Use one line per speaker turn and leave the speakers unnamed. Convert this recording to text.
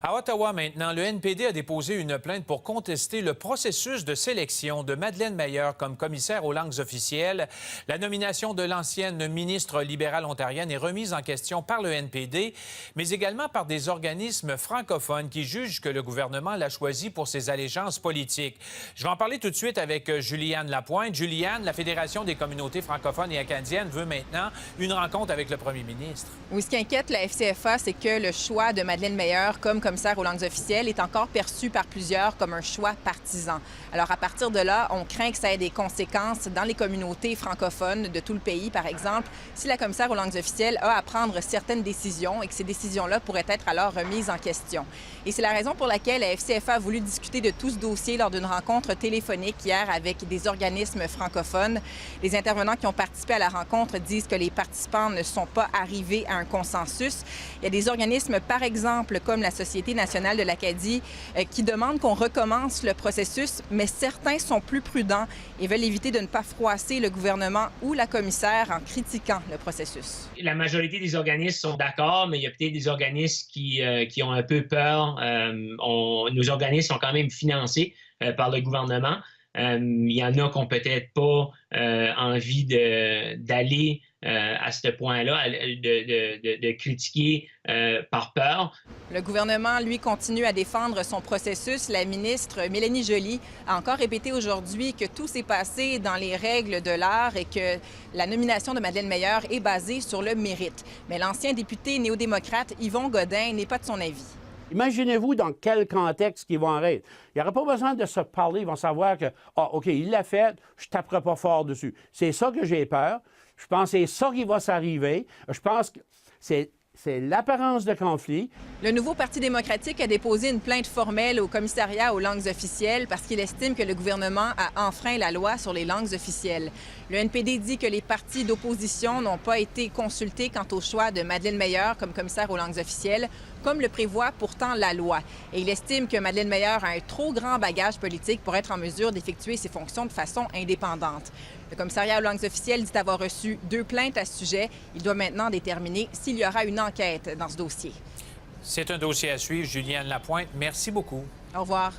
À Ottawa maintenant, le NPD a déposé une plainte pour contester le processus de sélection de Madeleine Meyer comme commissaire aux langues officielles. La nomination de l'ancienne ministre libérale ontarienne est remise en question par le NPD, mais également par des organismes francophones qui jugent que le gouvernement l'a choisi pour ses allégeances politiques. Je vais en parler tout de suite avec Juliane Lapointe. Juliane, la Fédération des communautés francophones et acadiennes veut maintenant une rencontre avec le premier ministre.
Oui, ce qui inquiète la FCFA, c'est que le choix de Madeleine Meyer comme commissaire aux langues officielles est encore perçu par plusieurs comme un choix partisan. Alors, à partir de là, on craint que ça ait des conséquences dans les communautés francophones de tout le pays, par exemple, si la commissaire aux langues officielles a à prendre certaines décisions et que ces décisions-là pourraient être alors remises en question. Et c'est la raison pour laquelle la FCFA a voulu discuter de tout ce dossier lors d'une rencontre téléphonique hier avec des organismes francophones. Les intervenants qui ont participé à la rencontre disent que les participants ne sont pas arrivés à un consensus. Il y a des organismes, par exemple, comme la Société nationale de l'Acadie, qui demandent qu'on recommence le processus, mais certains sont plus prudents et veulent éviter de ne pas froisser le gouvernement ou la commissaire en critiquant le processus.
La majorité des organismes sont d'accord, mais il y a peut-être des organismes qui ont un peu peur. Nos organismes sont quand même financés par le gouvernement. Il y en a qui n'ont peut-être pas envie d'aller à ce point-là, de critiquer par peur.
Le gouvernement, lui, continue à défendre son processus. La ministre Mélanie Joly a encore répété aujourd'hui que tout s'est passé dans les règles de l'art et que la nomination de Madeleine Meyer est basée sur le mérite. Mais l'ancien député néo-démocrate Yvon Godin n'est pas de son avis.
Imaginez-vous dans quel contexte ils vont être. Il n'y aura pas besoin de se parler. Ils vont savoir que, OK, il l'a fait, je ne taperai pas fort dessus. C'est ça que j'ai peur. Je pense que c'est ça qui va s'arriver. Je pense que c'est l'apparence de conflit.
Le nouveau Parti démocratique a déposé une plainte formelle au commissariat aux langues officielles parce qu'il estime que le gouvernement a enfreint la loi sur les langues officielles. Le NPD dit que les partis d'opposition n'ont pas été consultés quant au choix de Madeleine Meyer comme commissaire aux langues officielles, comme le prévoit pourtant la loi. Et il estime que Madeleine Meyer a un trop grand bagage politique pour être en mesure d'effectuer ses fonctions de façon indépendante. Le commissariat aux langues officielles dit avoir reçu 2 plaintes à ce sujet. Il doit maintenant déterminer s'il y aura une enquête dans ce dossier.
C'est un dossier à suivre. Juliane Lapointe, merci beaucoup.
Au revoir.